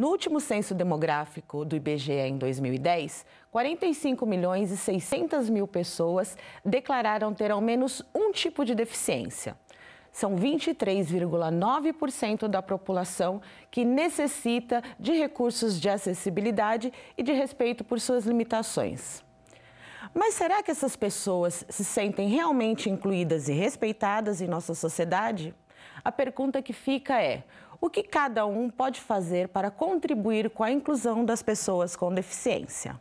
No último censo demográfico do IBGE em 2010, 45.600.000 pessoas declararam ter ao menos um tipo de deficiência. São 23,9% da população que necessita de recursos de acessibilidade e de respeito por suas limitações. Mas será que essas pessoas se sentem realmente incluídas e respeitadas em nossa sociedade? A pergunta que fica é: o que cada um pode fazer para contribuir com a inclusão das pessoas com deficiência?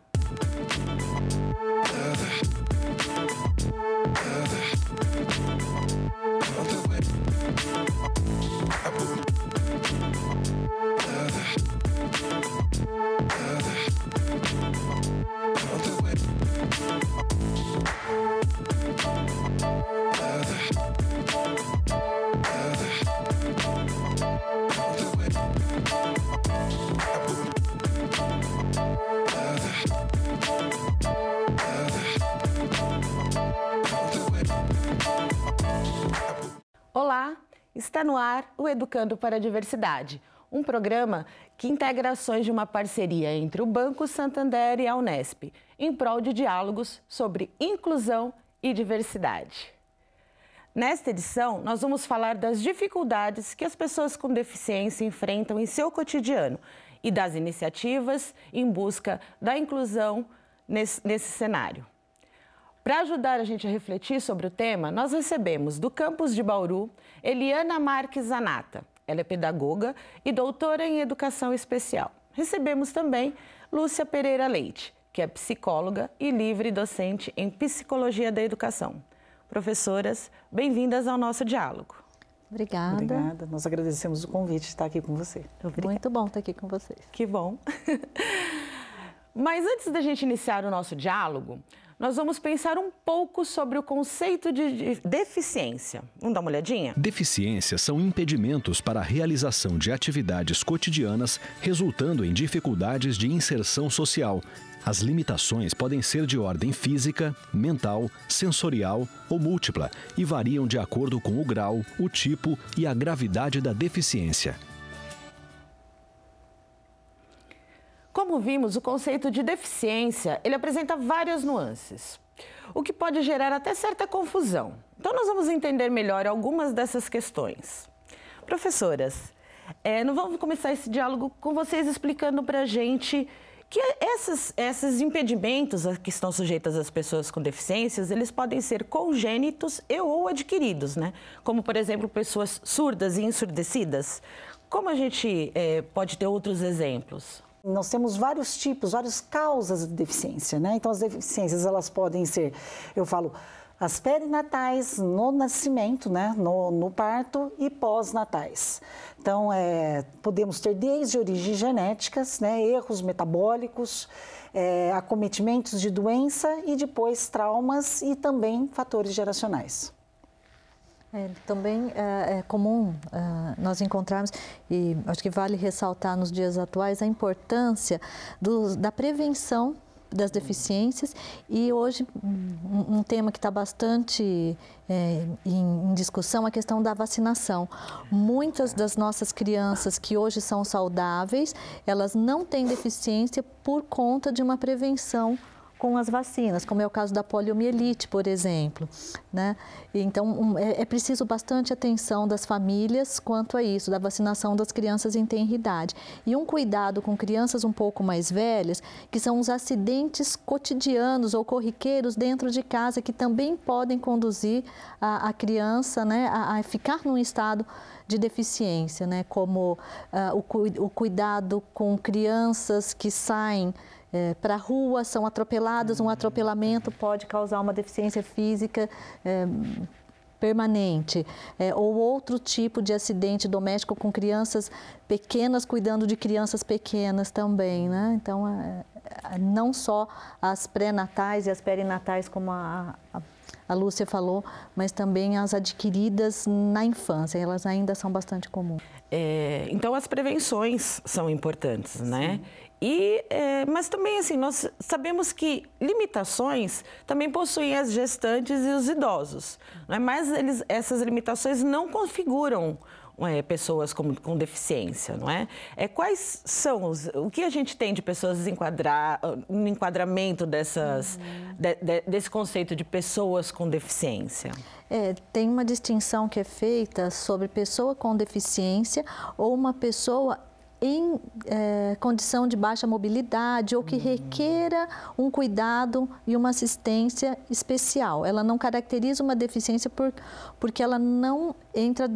Olá, está no ar o Educando para a Diversidade, um programa que integra ações de uma parceria entre o Banco Santander e a Unesp, em prol de diálogos sobre inclusão e diversidade. Nesta edição, nós vamos falar das dificuldades que as pessoas com deficiência enfrentam em seu cotidiano e das iniciativas em busca da inclusão nesse cenário. Para ajudar a gente a refletir sobre o tema, nós recebemos do campus de Bauru, Eliana Marques Zanata. Ela é pedagoga e doutora em educação especial. Recebemos também Lúcia Pereira Leite, que é psicóloga e livre docente em psicologia da educação. Professoras, bem-vindas ao nosso diálogo. Obrigada. Obrigada. Nós agradecemos o convite de estar aqui com você. Obrigada. Muito bom estar aqui com vocês. Que bom. Mas antes da gente iniciar o nosso diálogo, nós vamos pensar um pouco sobre o conceito de deficiência. Vamos dar uma olhadinha? Deficiências são impedimentos para a realização de atividades cotidianas, resultando em dificuldades de inserção social. As limitações podem ser de ordem física, mental, sensorial ou múltipla e variam de acordo com o grau, o tipo e a gravidade da deficiência. Como vimos, o conceito de deficiência, ele apresenta várias nuances, o que pode gerar até certa confusão. Então, nós vamos entender melhor algumas dessas questões. Professoras, nós vamos começar esse diálogo com vocês explicando para a gente que esses impedimentos a que estão sujeitas as pessoas com deficiências, eles podem ser congênitos ou adquiridos, né? Como, por exemplo, pessoas surdas e ensurdecidas. Como a gente pode ter outros exemplos? Nós temos vários tipos, várias causas de deficiência, né? Então, as deficiências, elas podem ser, eu falo, as perinatais no nascimento, né? No parto e pós-natais. Então, podemos ter desde origens genéticas, né? Erros metabólicos, acometimentos de doença e depois traumas e também fatores geracionais. Também é comum nós encontrarmos, e acho que vale ressaltar nos dias atuais, a importância da prevenção das deficiências e hoje um tema que está bastante em discussão, a questão da vacinação. Muitas das nossas crianças que hoje são saudáveis, elas não têm deficiência por conta de uma prevenção com as vacinas, como é o caso da poliomielite, por exemplo, né? Então, é preciso bastante atenção das famílias quanto a isso, da vacinação das crianças em tenra idade. E um cuidado com crianças um pouco mais velhas, que são os acidentes cotidianos ou corriqueiros dentro de casa, que também podem conduzir a criança, né, a ficar num estado de deficiência, né? Como o cuidado com crianças que saem para a rua, são atropeladas, um atropelamento pode causar uma deficiência física permanente, ou outro tipo de acidente doméstico com crianças pequenas, cuidando de crianças pequenas também, né? Então, não só as pré-natais e as perinatais, como a Lúcia falou, mas também as adquiridas na infância, elas ainda são bastante comuns. Então, as prevenções são importantes, né? Mas também, assim, nós sabemos que limitações também possuem as gestantes e os idosos, né? Mas essas limitações não configuram pessoas com deficiência, não é? Quais são o que a gente tem de pessoas no enquadramento desse conceito de pessoas com deficiência? Tem uma distinção que é feita sobre pessoa com deficiência ou uma pessoa em condição de baixa mobilidade ou que requeira um cuidado e uma assistência especial. Ela não caracteriza uma deficiência porque ela não entra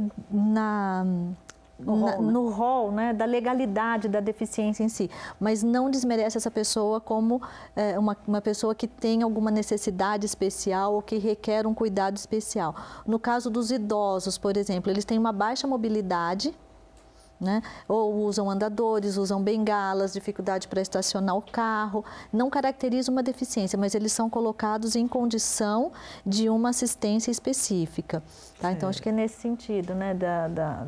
no rol, né, da legalidade da deficiência em si, mas não desmerece essa pessoa como uma pessoa que tem alguma necessidade especial ou que requer um cuidado especial. No caso dos idosos, por exemplo, eles têm uma baixa mobilidade, né? Ou usam andadores, usam bengalas, dificuldade para estacionar o carro, não caracteriza uma deficiência, mas eles são colocados em condição de uma assistência específica. Tá? Então, acho que é nesse sentido, né?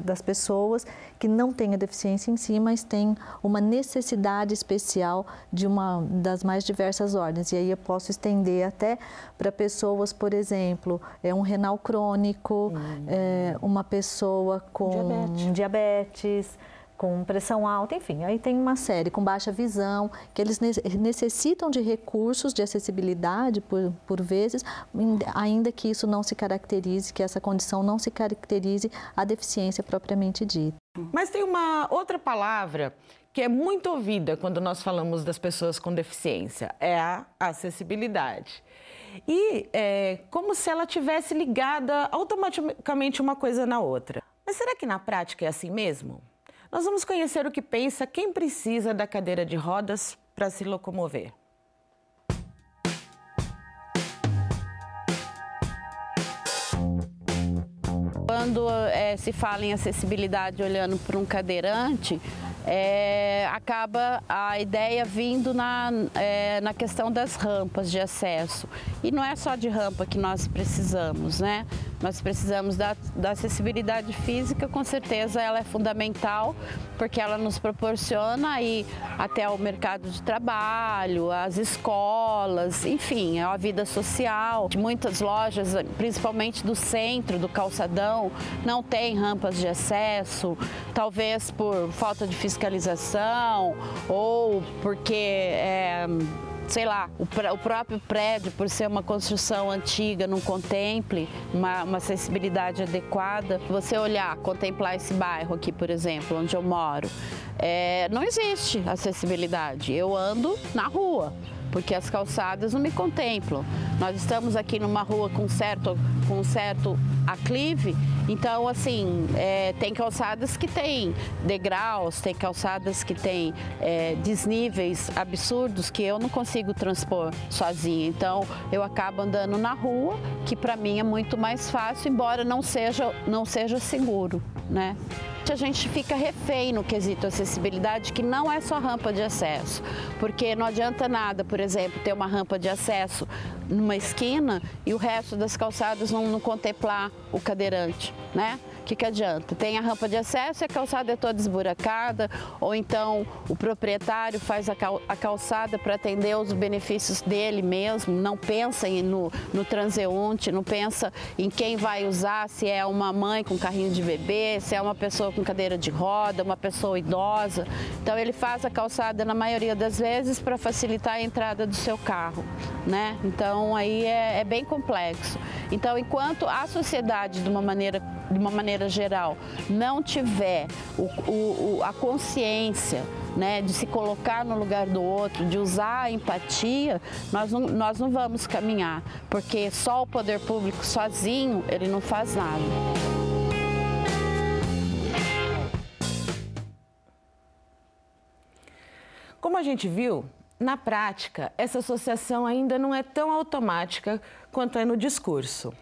Das pessoas que não têm a deficiência em si, mas têm uma necessidade especial de uma das mais diversas ordens. E aí eu posso estender até para pessoas, por exemplo, um renal crônico, uma pessoa com diabetes, com pressão alta, enfim, aí tem uma série com baixa visão, que eles necessitam de recursos de acessibilidade, por vezes, ainda que isso não se caracterize, que essa condição não se caracterize a deficiência propriamente dita. Mas tem uma outra palavra que é muito ouvida quando nós falamos das pessoas com deficiência, é a acessibilidade. E é como se ela tivesse ligada automaticamente uma coisa na outra. Mas será que na prática é assim mesmo? Nós vamos conhecer o que pensa quem precisa da cadeira de rodas para se locomover. Quando se fala em acessibilidade olhando para um cadeirante, acaba a ideia vindo na questão das rampas de acesso. E não é só de rampa que nós precisamos, né? Nós precisamos da acessibilidade física, com certeza ela é fundamental, porque ela nos proporciona aí até o mercado de trabalho, as escolas, enfim, a vida social. Muitas lojas, principalmente do centro, do calçadão, não tem rampas de acesso, talvez por falta de fiscalização ou porque sei lá, o próprio prédio, por ser uma construção antiga, não contemple uma acessibilidade adequada. Você olhar, contemplar esse bairro aqui, por exemplo, onde eu moro, não existe acessibilidade. Eu ando na rua, porque as calçadas não me contemplam. Nós estamos aqui numa rua com um certo aclive, então, assim, tem calçadas que têm degraus, tem calçadas que têm desníveis absurdos que eu não consigo transpor sozinha. Então, eu acabo andando na rua, que para mim é muito mais fácil, embora não seja seguro, né? A gente fica refém no quesito acessibilidade, que não é só rampa de acesso, porque não adianta nada, por exemplo, ter uma rampa de acesso numa esquina e o resto das calçadas não contemplar o cadeirante, né? O que adianta? Tem a rampa de acesso e a calçada é toda esburacada, ou então o proprietário faz a calçada para atender os benefícios dele mesmo, não pensa no transeunte, não pensa em quem vai usar, se é uma mãe com carrinho de bebê, se é uma pessoa com cadeira de roda, uma pessoa idosa. Então ele faz a calçada na maioria das vezes para facilitar a entrada do seu carro, né? Então aí é bem complexo. Então, enquanto a sociedade, de uma maneira geral, não tiver a consciência, né, de se colocar no lugar do outro, de usar a empatia, nós não vamos caminhar, porque só o poder público sozinho, ele não faz nada. Como a gente viu, na prática, essa associação ainda não é tão automática quanto é no discurso.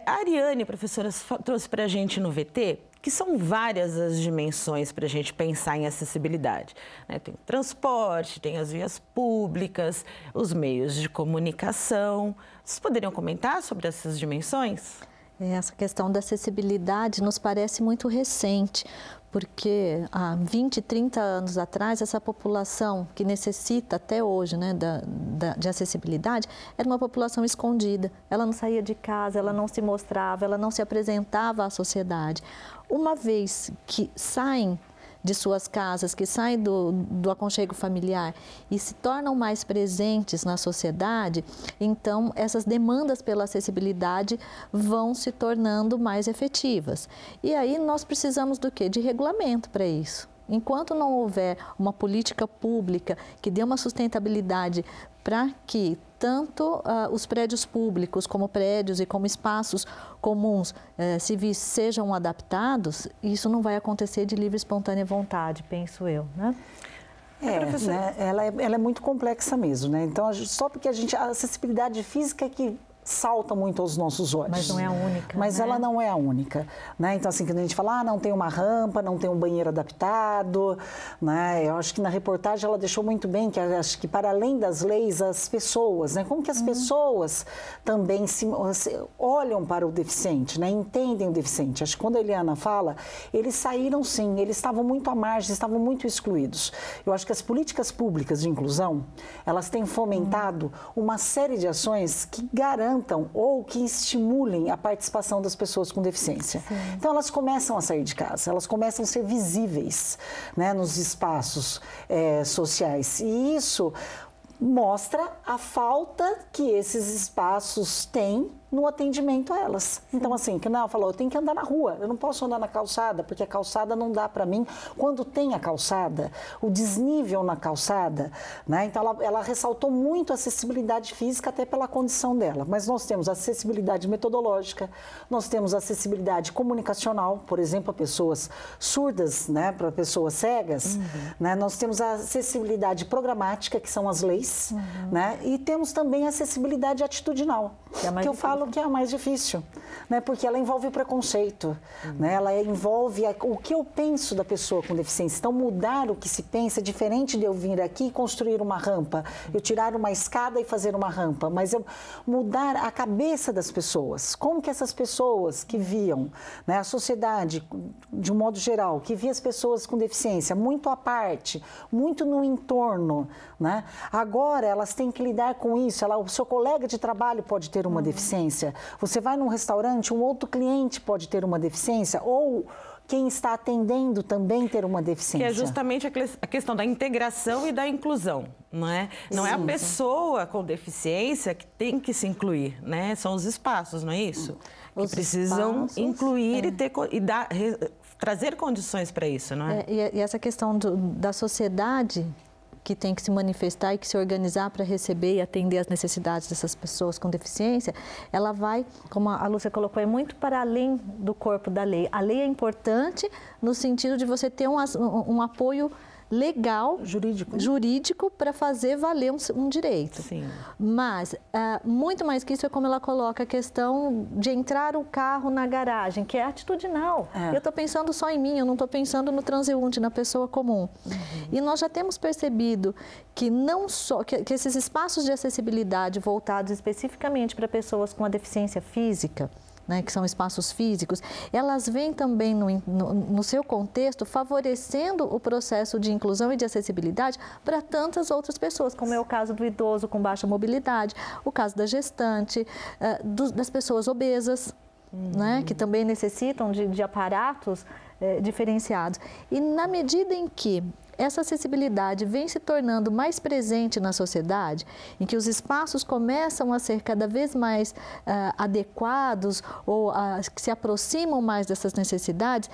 A Ariane, professora, trouxe para a gente no VT que são várias as dimensões para a gente pensar em acessibilidade, né? Tem o transporte, tem as vias públicas, os meios de comunicação. Vocês poderiam comentar sobre essas dimensões? Essa questão da acessibilidade nos parece muito recente, porque há 20, 30 anos atrás, essa população que necessita até hoje, né, de acessibilidade, era uma população escondida. Ela não saía de casa, ela não se mostrava, ela não se apresentava à sociedade. Uma vez que saem de suas casas, que saem do aconchego familiar e se tornam mais presentes na sociedade, então essas demandas pela acessibilidade vão se tornando mais efetivas. E aí nós precisamos do quê? De regulamento para isso. Enquanto não houver uma política pública que dê uma sustentabilidade para que tanto os prédios públicos, como prédios e como espaços comuns civis sejam adaptados, isso não vai acontecer de livre e espontânea vontade, penso eu, né? Né? Ela é muito complexa mesmo, né? Então, só porque a acessibilidade física é que salta muito aos nossos olhos. Mas não é a única. Mas, né, ela não é a única, né? Então, assim, quando a gente fala, não tem uma rampa, não tem um banheiro adaptado, né? Eu acho que na reportagem ela deixou muito bem que acho que para além das leis, as pessoas, né? Como que as pessoas também olham para o deficiente, né? Entendem o deficiente. Acho que quando a Eliana fala, eles saíram sim, eles estavam muito à margem, estavam muito excluídos. Eu acho que as políticas públicas de inclusão, elas têm fomentado uma série de ações que garantam ou que estimulem a participação das pessoas com deficiência. Sim. Então, elas começam a sair de casa, elas começam a ser visíveis, né, nos espaços sociais. E isso mostra a falta que esses espaços têm no atendimento a elas. Então, assim, que ela falou, eu tenho que andar na rua, eu não posso andar na calçada, porque a calçada não dá para mim. Quando tem a calçada, o desnível na calçada, né? Então, ela ressaltou muito a acessibilidade física até pela condição dela. Mas nós temos acessibilidade metodológica, nós temos acessibilidade comunicacional, por exemplo, a pessoas surdas, né? Para pessoas cegas, né? Nós temos a acessibilidade programática, que são as leis, né? E temos também a acessibilidade atitudinal, que eu falo que é a mais difícil, né? Porque ela envolve o preconceito, né? Ela envolve o que eu penso da pessoa com deficiência. Então, mudar o que se pensa é diferente de eu vir aqui e construir uma rampa, eu tirar uma escada e fazer uma rampa, mas eu mudar a cabeça das pessoas. Como que essas pessoas que viam, né, a sociedade, de um modo geral, que via as pessoas com deficiência muito à parte, muito no entorno, né? Agora elas têm que lidar com isso. O seu colega de trabalho pode ter uma deficiência. Você vai num restaurante, um outro cliente pode ter uma deficiência, ou quem está atendendo também ter uma deficiência. Que é justamente a questão da integração e da inclusão, não é? Não é a pessoa com deficiência que tem que se incluir, né? São os espaços, não é isso? Que precisam incluir e trazer condições para isso, não é? E essa questão da sociedade que tem que se manifestar e que se organizar para receber e atender às necessidades dessas pessoas com deficiência, ela vai, como a Lúcia colocou, é muito para além do corpo da lei. A lei é importante no sentido de você ter um apoio legal, jurídico para fazer valer um direito. Sim. Mas, muito mais que isso, é como ela coloca a questão de entrar o carro na garagem, que é atitudinal. Eu estou pensando só em mim, eu não estou pensando no transeunte, na pessoa comum. E nós já temos percebido que não só que esses espaços de acessibilidade voltados especificamente para pessoas com a deficiência física, né, que são espaços físicos, elas vêm também no seu contexto favorecendo o processo de inclusão e de acessibilidade para tantas outras pessoas, como é o caso do idoso com baixa mobilidade, o caso da gestante, das pessoas obesas, né, que também necessitam de aparatos diferenciados. E na medida em que essa acessibilidade vem se tornando mais presente na sociedade, em que os espaços começam a ser cada vez mais adequados ou que se aproximam mais dessas necessidades,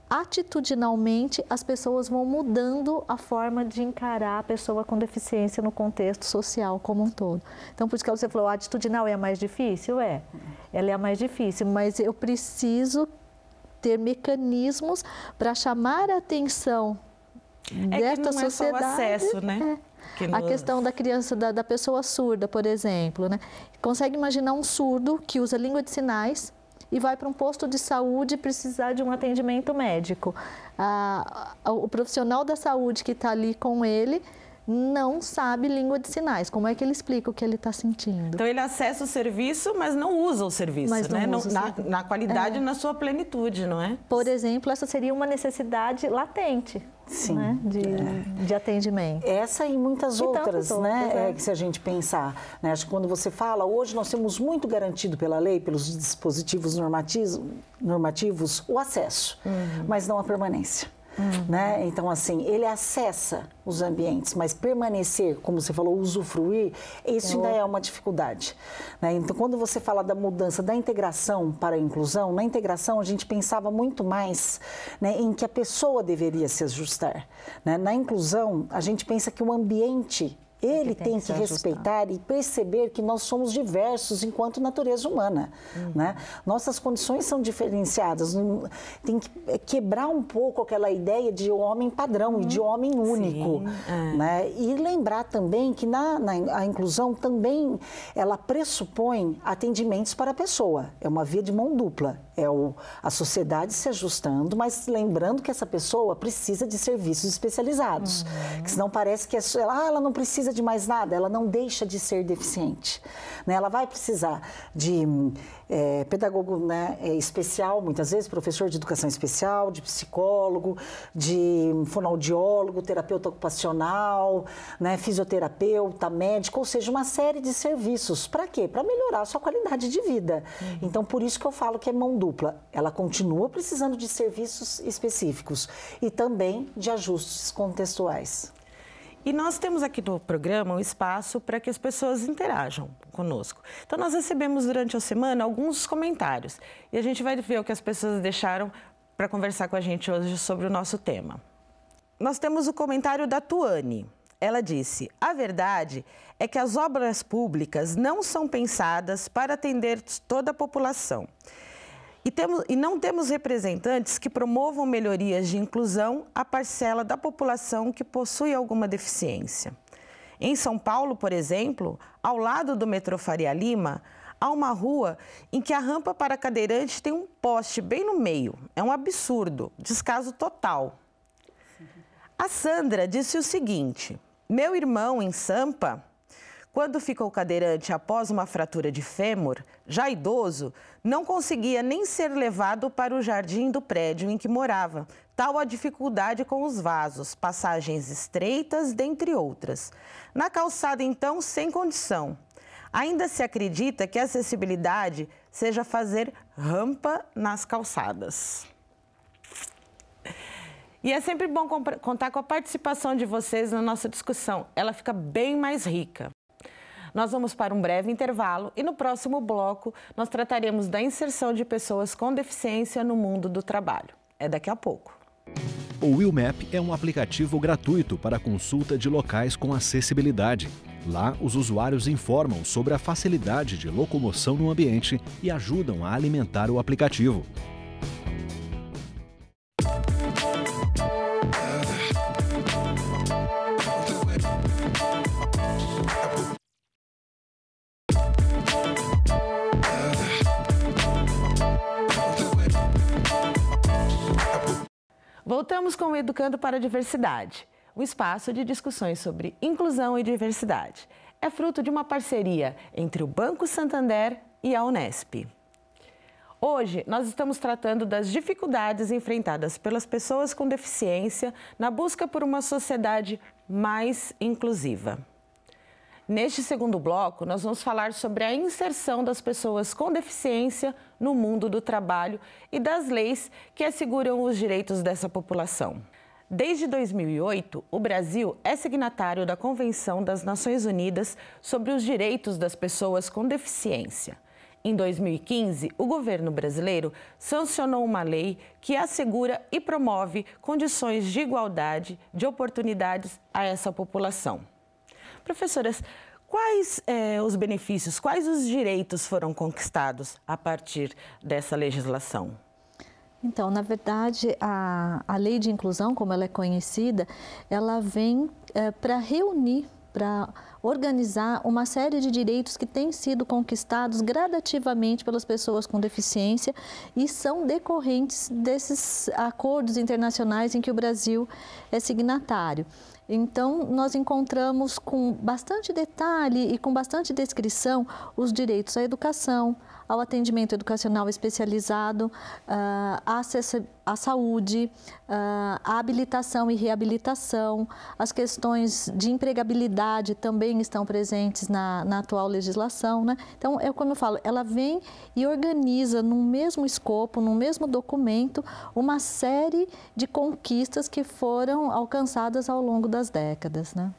atitudinalmente as pessoas vão mudando a forma de encarar a pessoa com deficiência no contexto social como um todo. Então, por isso que você falou, a atitudinal é a mais difícil? Ela é a mais difícil, mas eu preciso ter mecanismos para chamar a atenção desta sociedade. É só o acesso, né? A questão da criança, da pessoa surda, por exemplo, né? Consegue imaginar um surdo que usa língua de sinais e vai para um posto de saúde precisar de um atendimento médico. O profissional da saúde que está ali com ele não sabe língua de sinais. Como é que ele explica o que ele está sentindo? Então, ele acessa o serviço, mas não usa o serviço, mas né? Na qualidade e na sua plenitude, não é? Por exemplo, essa seria uma necessidade latente. Sim. Né? De atendimento. Essa e muitas outras, né? Que se a gente pensar, né? Acho que quando você fala, hoje nós temos muito garantido pela lei, pelos dispositivos normativos, o acesso, mas não a permanência. Né? Então, assim, ele acessa os ambientes, mas permanecer, como você falou, usufruir, isso ainda é uma dificuldade. Né? Então, quando você fala da mudança da integração para a inclusão, na integração a gente pensava muito mais, né, em que a pessoa deveria se ajustar. Né? Na inclusão, a gente pensa que o ambiente ele tem que respeitar e perceber que nós somos diversos enquanto natureza humana. Né? Nossas condições são diferenciadas. Tem que quebrar um pouco aquela ideia de homem padrão e de homem único. Né? E lembrar também que a inclusão também ela pressupõe atendimentos para a pessoa. É uma via de mão dupla. É a sociedade se ajustando, mas lembrando que essa pessoa precisa de serviços especializados. Que senão parece que ela não precisa de mais nada, ela não deixa de ser deficiente. Né? Ela vai precisar de pedagogo, né, especial, muitas vezes, professor de educação especial, de psicólogo, de fonoaudiólogo, terapeuta ocupacional, né, fisioterapeuta, médico, ou seja, uma série de serviços. Para quê? Para melhorar a sua qualidade de vida. Então, por isso que eu falo que é mão dupla. Ela continua precisando de serviços específicos e também de ajustes contextuais. E nós temos aqui no programa um espaço para que as pessoas interajam conosco. Então, nós recebemos durante a semana alguns comentários e a gente vai ver o que as pessoas deixaram para conversar com a gente hoje sobre o nosso tema. Nós temos o comentário da Tuane. Ela disse: a verdade é que as obras públicas não são pensadas para atender toda a população. E não temos representantes que promovam melhorias de inclusão à parcela da população que possui alguma deficiência. Em São Paulo, por exemplo, ao lado do metrô Faria Lima, há uma rua em que a rampa para cadeirante tem um poste bem no meio. É um absurdo, descaso total. A Sandra disse o seguinte: meu irmão em Sampa, quando ficou cadeirante após uma fratura de fêmur, já idoso, não conseguia nem ser levado para o jardim do prédio em que morava, tal a dificuldade com os vasos, passagens estreitas, dentre outras. Na calçada, então, sem condição. Ainda se acredita que a acessibilidade seja fazer rampa nas calçadas. E é sempre bom contar com a participação de vocês na nossa discussão. Ela fica bem mais rica. Nós vamos para um breve intervalo e no próximo bloco nós trataremos da inserção de pessoas com deficiência no mundo do trabalho. É daqui a pouco. O WillMap é um aplicativo gratuito para consulta de locais com acessibilidade. Lá, os usuários informam sobre a facilidade de locomoção no ambiente e ajudam a alimentar o aplicativo. Voltamos com o Educando para a Diversidade, um espaço de discussões sobre inclusão e diversidade. É fruto de uma parceria entre o Banco Santander e a Unesp. Hoje, nós estamos tratando das dificuldades enfrentadas pelas pessoas com deficiência na busca por uma sociedade mais inclusiva. Neste segundo bloco, nós vamos falar sobre a inserção das pessoas com deficiência no mundo do trabalho e das leis que asseguram os direitos dessa população. Desde 2008, o Brasil é signatário da Convenção das Nações Unidas sobre os Direitos das Pessoas com Deficiência. Em 2015, o governo brasileiro sancionou uma lei que assegura e promove condições de igualdade de oportunidades a essa população. Professoras, quais os benefícios, quais os direitos foram conquistados a partir dessa legislação? Então, na verdade, a lei de inclusão, como ela é conhecida, ela vem para reunir, para organizar uma série de direitos que têm sido conquistados gradativamente pelas pessoas com deficiência e são decorrentes desses acordos internacionais em que o Brasil é signatário. Então, nós encontramos com bastante detalhe e com bastante descrição os direitos à educação, ao atendimento educacional especializado, à saúde, à habilitação e reabilitação. As questões de empregabilidade também estão presentes na atual legislação, né? Então, é como eu falo, ela vem e organiza num mesmo escopo, num mesmo documento, uma série de conquistas que foram alcançadas ao longo das décadas, né?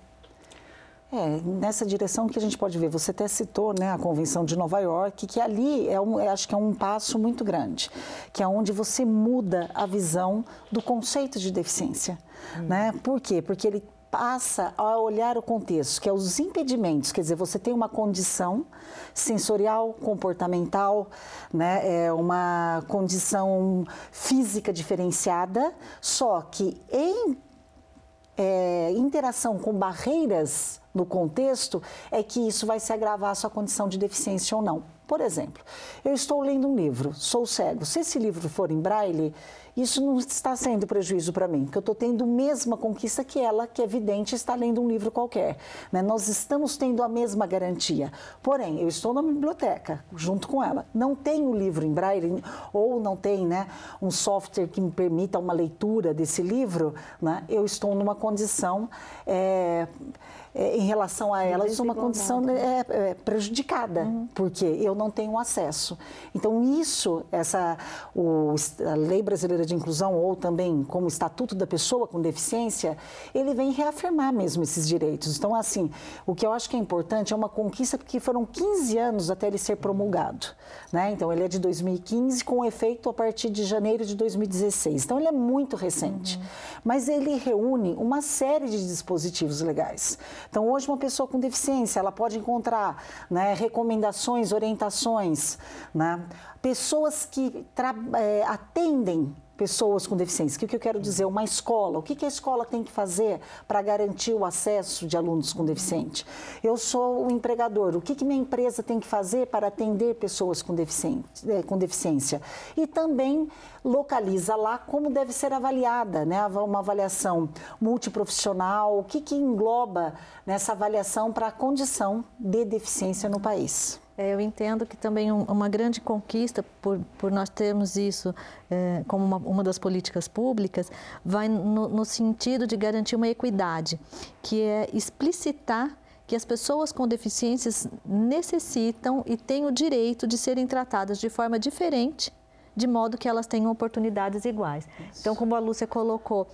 Nessa direção que a gente pode ver, você até citou, né, a Convenção de Nova York, que ali acho que é um passo muito grande, que é onde você muda a visão do conceito de deficiência. Né? Por quê? Porque ele passa a olhar o contexto, que é os impedimentos, quer dizer, você tem uma condição sensorial, comportamental, né, uma condição física diferenciada, só que em interação com barreiras no contexto, é que isso vai se agravar a sua condição de deficiência ou não. Por exemplo, eu estou lendo um livro, sou cego. Se esse livro for em braille, isso não está sendo prejuízo para mim, porque eu estou tendo a mesma conquista que ela, que é vidente, está lendo um livro qualquer. Né? Nós estamos tendo a mesma garantia. Porém, eu estou na biblioteca, junto com ela. Não tenho o livro em braille, ou não tem, né, um software que me permita uma leitura desse livro, né? Eu estou numa condição... em relação a elas, uma condição prejudicada, porque eu não tenho acesso. Então, isso, a Lei Brasileira de Inclusão, ou também como o Estatuto da Pessoa com Deficiência, ele vem reafirmar mesmo esses direitos. Então, assim, o que eu acho que é importante é uma conquista, porque foram 15 anos até ele ser promulgado. Né? Então, ele é de 2015, com efeito a partir de janeiro de 2016. Então, ele é muito recente. Mas ele reúne uma série de dispositivos legais. Então, hoje, uma pessoa com deficiência, ela pode encontrar, né, recomendações, orientações, né? Pessoas que atendem pessoas com deficiência. O que eu quero dizer? Uma escola. O que a escola tem que fazer para garantir o acesso de alunos com deficiência? Eu sou o empregador. O que minha empresa tem que fazer para atender pessoas com deficiência? E também localiza lá como deve ser avaliada, né? Uma avaliação multiprofissional. O que engloba nessa avaliação para a condição de deficiência no país? Eu entendo que também uma grande conquista, por nós termos isso como uma das políticas públicas, vai no sentido de garantir uma equidade, que é explicitar que as pessoas com deficiências necessitam e têm o direito de serem tratadas de forma diferente, de modo que elas tenham oportunidades iguais. Isso. Então, como a Lúcia colocou,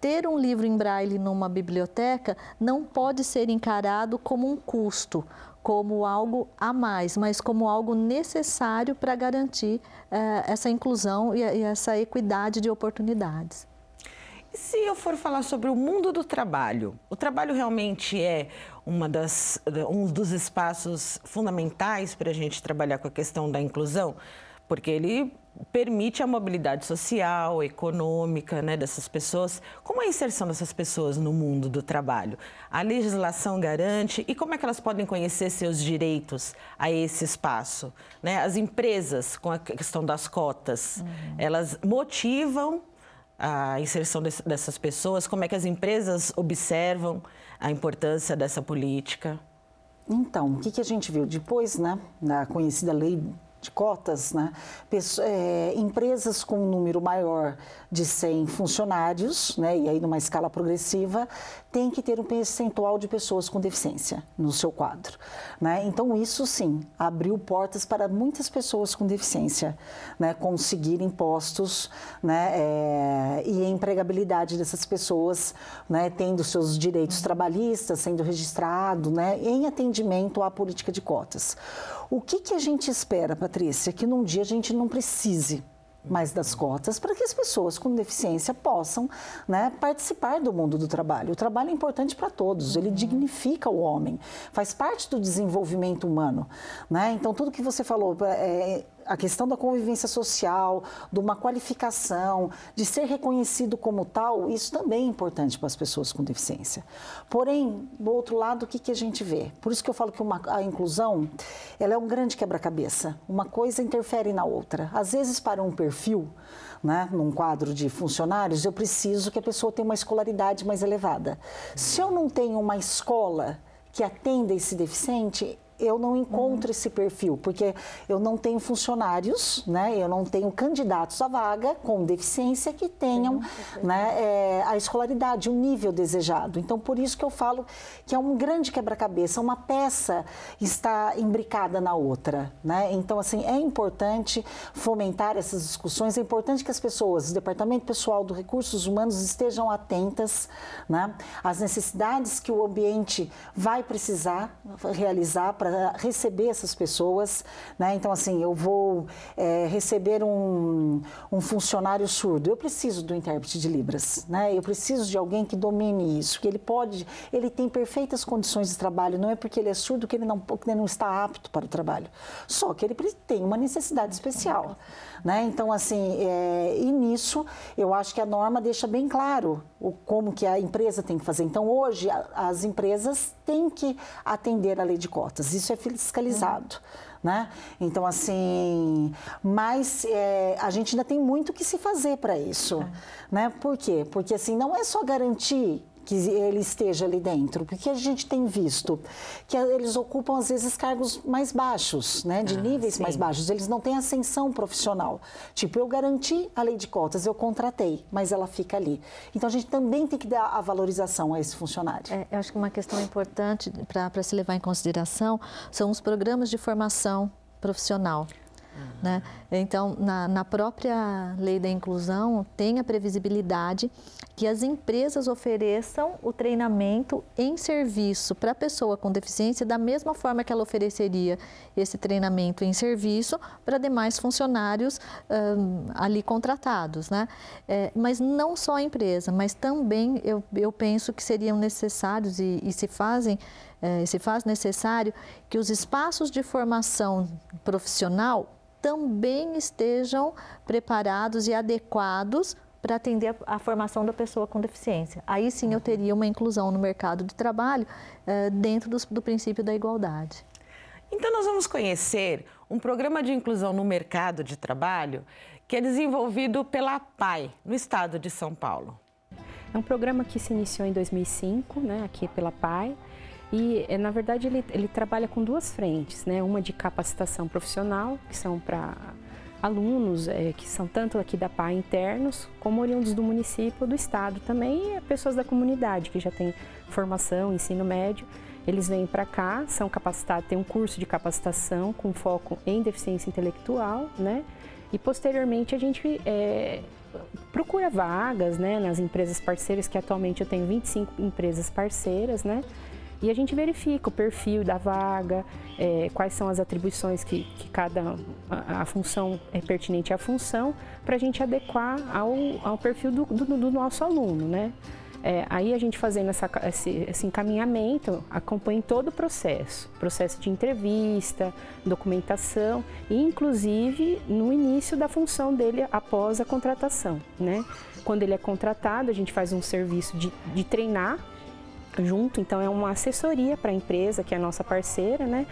ter um livro em braille numa biblioteca não pode ser encarado como um custo, como algo a mais, mas como algo necessário para garantir essa inclusão e essa equidade de oportunidades. E se eu for falar sobre o mundo do trabalho, o trabalho realmente é um dos espaços fundamentais para a gente trabalhar com a questão da inclusão? Porque ele permite a mobilidade social, econômica, né, dessas pessoas. Como é a inserção dessas pessoas no mundo do trabalho? A legislação garante e como é que elas podem conhecer seus direitos a esse espaço? Né? As empresas, com a questão das cotas, elas motivam a inserção dessas pessoas? Como é que as empresas observam a importância dessa política? Então, o que a gente viu depois, né, na conhecida lei de cotas, né? Empresas com um número maior de 100 funcionários, né? E aí numa escala progressiva, tem que ter um percentual de pessoas com deficiência no seu quadro. Né? Então, isso sim, abriu portas para muitas pessoas com deficiência, né, conseguirem postos, né, e a empregabilidade dessas pessoas, né, tendo seus direitos trabalhistas, sendo registrado, né, em atendimento à política de cotas. O que a gente espera, Patrícia? Que num dia a gente não precise mais das cotas para que as pessoas com deficiência possam, né, participar do mundo do trabalho. O trabalho é importante para todos, ele dignifica o homem, faz parte do desenvolvimento humano. Né? Então, tudo que você falou, a questão da convivência social, de uma qualificação, de ser reconhecido como tal, isso também é importante para as pessoas com deficiência. Porém, do outro lado, o que a gente vê? Por isso que eu falo que a inclusão, ela é um grande quebra-cabeça. Uma coisa interfere na outra. Às vezes, para um perfil, né, num quadro de funcionários, eu preciso que a pessoa tenha uma escolaridade mais elevada. Se eu não tenho uma escola que atenda esse deficiente, eu não encontro esse perfil, porque eu não tenho funcionários, né? Eu não tenho candidatos à vaga com deficiência que tenham, né, a escolaridade, o nível desejado. Então, por isso que eu falo que é um grande quebra-cabeça, uma peça está imbricada na outra, né? Então, assim, é importante fomentar essas discussões, é importante que as pessoas, o Departamento Pessoal dos Recursos Humanos estejam atentas, né, às necessidades que o ambiente vai precisar realizar para receber essas pessoas, né? Então, assim, eu vou receber um funcionário surdo, eu preciso do intérprete de Libras, né? Eu preciso de alguém que domine isso, que ele tem perfeitas condições de trabalho, não é porque ele é surdo que ele não está apto para o trabalho, só que ele tem uma necessidade especial, né? Então, assim, e nisso eu acho que a norma deixa bem claro como que a empresa tem que fazer. Então, hoje, as empresas têm que atender a lei de cotas, isso é fiscalizado, né? Então, assim, mas a gente ainda tem muito que se fazer para isso, né? Por quê? Porque, assim, não é só garantir que ele esteja ali dentro, porque a gente tem visto que eles ocupam, às vezes, cargos mais baixos, né, de níveis mais baixos, eles não têm ascensão profissional. Tipo, eu garanti a lei de cotas, eu contratei, mas ela fica ali. Então, a gente também tem que dar a valorização a esse funcionário. Eu acho que uma questão importante para se levar em consideração são os programas de formação profissional. Né? Então, na própria lei da inclusão, tem a previsibilidade que as empresas ofereçam o treinamento em serviço para a pessoa com deficiência da mesma forma que ela ofereceria esse treinamento em serviço para demais funcionários ali contratados, né? Mas não só a empresa, mas também eu penso que seriam necessários e se faz necessário que os espaços de formação profissional também estejam preparados e adequados para atender a formação da pessoa com deficiência. Aí sim eu teria uma inclusão no mercado de trabalho dentro do princípio da igualdade. Então nós vamos conhecer um programa de inclusão no mercado de trabalho que é desenvolvido pela PAI, no estado de São Paulo. É um programa que se iniciou em 2005, né, aqui pela PAI. E, na verdade, ele trabalha com duas frentes, né? Uma de capacitação profissional, que são para alunos que são tanto aqui da PAI internos, como oriundos do município, do estado também, e pessoas da comunidade que já têm formação, ensino médio. Eles vêm para cá, são capacitados, tem um curso de capacitação com foco em deficiência intelectual, né? E, posteriormente, a gente procura vagas, né, nas empresas parceiras, que atualmente eu tenho 25 empresas parceiras, né? E a gente verifica o perfil da vaga, quais são as atribuições que a função é pertinente à função, para a gente adequar ao perfil do nosso aluno, né? Aí a gente fazendo esse encaminhamento, acompanha todo o processo de entrevista, documentação e inclusive no início da função dele após a contratação, né? Quando ele é contratado, a gente faz um serviço de treinar junto, então é uma assessoria para a empresa, que é a nossa parceira, né?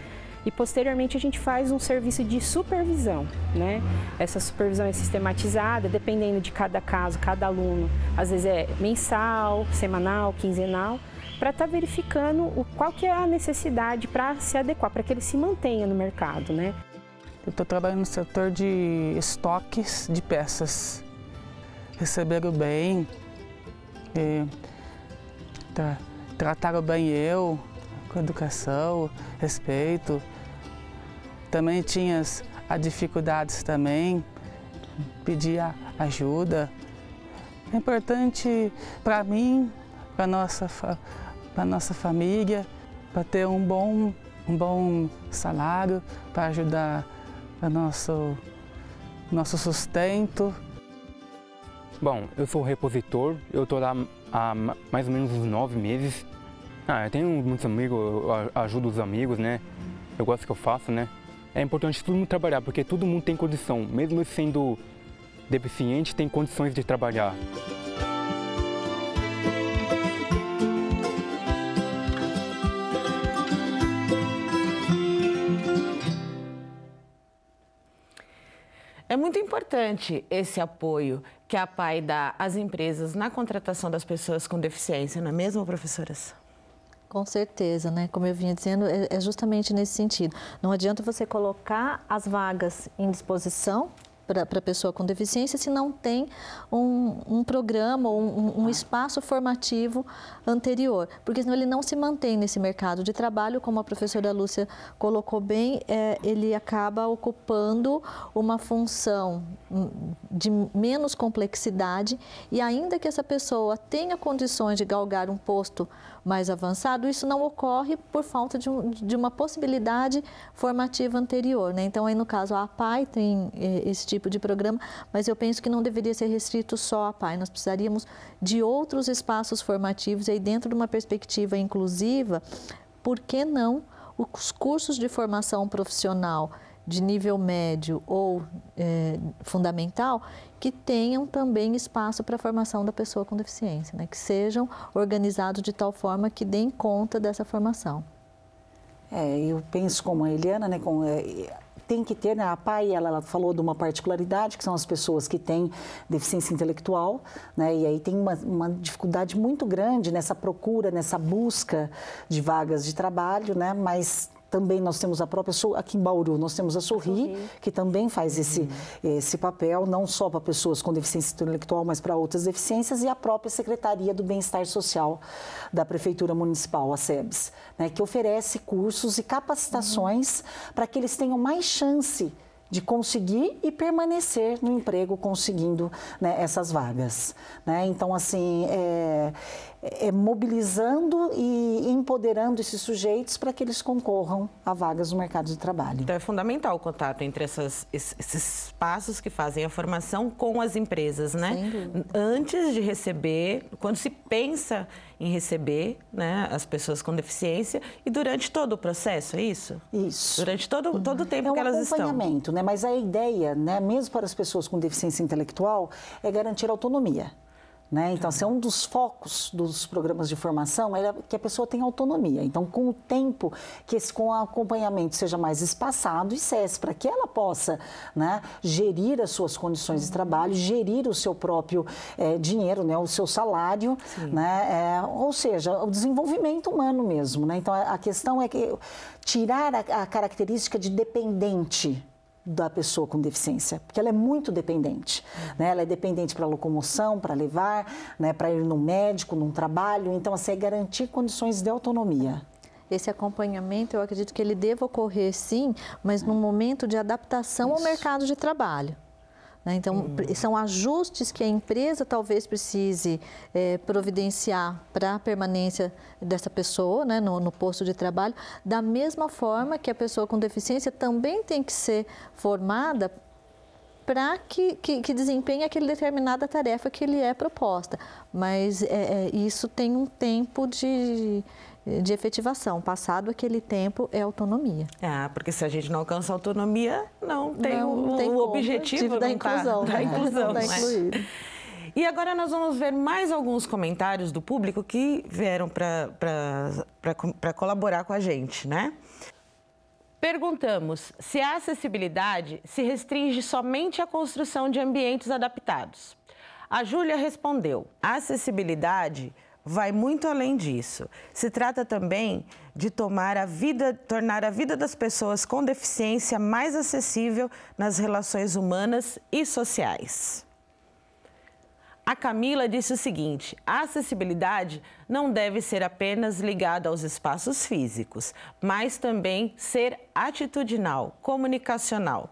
E posteriormente a gente faz um serviço de supervisão, né? Essa supervisão é sistematizada, dependendo de cada caso, cada aluno, às vezes é mensal, semanal, quinzenal, para estar verificando qual que é a necessidade para se adequar, para que ele se mantenha no mercado, né? Eu estou trabalhando no setor de estoques de peças. Receberam bem, trataram bem eu, com educação, respeito. Também tinha as dificuldades também, pedia ajuda. É importante para mim, para nossa família, para ter um bom salário, para ajudar o nosso sustento. Bom, eu sou repositor, eu estou lá há mais ou menos uns 9 meses. Eu tenho muitos amigos, eu ajudo os amigos, né? Eu gosto do que eu faço, né? é importante todo mundo trabalhar, porque todo mundo tem condição, mesmo sendo deficiente, tem condições de trabalhar. É muito importante esse apoio que a PAI dá às empresas na contratação das pessoas com deficiência, não é mesmo, professoras? Com certeza, né? Como eu vinha dizendo, é justamente nesse sentido. Não adianta você colocar as vagas em disposição para a pessoa com deficiência se não tem um programa ou um espaço formativo anterior, porque senão ele não se mantém nesse mercado de trabalho, como a professora Lúcia colocou bem, ele acaba ocupando uma função de menos complexidade e ainda que essa pessoa tenha condições de galgar um posto mais avançado, isso não ocorre por falta de uma possibilidade formativa anterior, né? Então, aí no caso, a APAI tem esse tipo de programa, mas eu penso que não deveria ser restrito só à APAI, nós precisaríamos de outros espaços formativos, e aí dentro de uma perspectiva inclusiva, por que não os cursos de formação profissional de nível médio ou fundamental, que tenham também espaço para a formação da pessoa com deficiência, né? Que sejam organizados de tal forma que deem conta dessa formação. Eu penso como a Eliana, né? Tem que ter, né? A PAI, ela falou de uma particularidade, que são as pessoas que têm deficiência intelectual, né? E aí tem uma dificuldade muito grande nessa procura, nessa busca de vagas de trabalho, né? Mas também nós temos a própria, aqui em Bauru, nós temos a Sorri, que também faz esse papel, não só para pessoas com deficiência intelectual, mas para outras deficiências, e a própria Secretaria do Bem-Estar Social da Prefeitura Municipal, a SEBS, né, que oferece cursos e capacitações para que eles tenham mais chance de conseguir e permanecer no emprego conseguindo, né, essas vagas, né? Então, assim, mobilizando e empoderando esses sujeitos para que eles concorram a vagas no mercado de trabalho. Então, é fundamental o contato entre esses espaços que fazem a formação com as empresas, né? Antes de receber, quando se pensa em receber, né, as pessoas com deficiência, e durante todo o processo, é isso? Isso. Durante todo o tempo que elas estão. É um acompanhamento, né? Mas a ideia, né, mesmo para as pessoas com deficiência intelectual, é garantir autonomia. Né? Então, assim, um dos focos dos programas de formação é que a pessoa tenha autonomia. Então, com o tempo, com o acompanhamento seja mais espaçado e cesse, para que ela possa, né, gerir as suas condições de trabalho, gerir o seu próprio dinheiro, né, o seu salário, né, ou seja, o desenvolvimento humano mesmo. Né? Então, a questão é que tirar a característica de dependente da pessoa com deficiência, porque ela é muito dependente, né? Ela é dependente para locomoção, para levar, né, para ir no médico, num trabalho, então, assim, é garantir condições de autonomia. Esse acompanhamento, eu acredito que ele deva ocorrer, sim, mas num momento de adaptação ao mercado de trabalho. Então, são ajustes que a empresa talvez precise providenciar para a permanência dessa pessoa, né, no posto de trabalho, da mesma forma que a pessoa com deficiência também tem que ser formada para que desempenhe aquela determinada tarefa que lhe é proposta. Mas isso tem um tempo de efetivação. Passado aquele tempo, é autonomia. Porque se a gente não alcança a autonomia, não tem o objetivo da inclusão. Da inclusão, não está incluído. E agora nós vamos ver mais alguns comentários do público que vieram para colaborar com a gente, né? Perguntamos se a acessibilidade se restringe somente à construção de ambientes adaptados. A Júlia respondeu: a acessibilidade vai muito além disso. Se trata também de tornar a vida das pessoas com deficiência mais acessível nas relações humanas e sociais. A Camila disse o seguinte: a acessibilidade não deve ser apenas ligada aos espaços físicos, mas também ser atitudinal, comunicacional.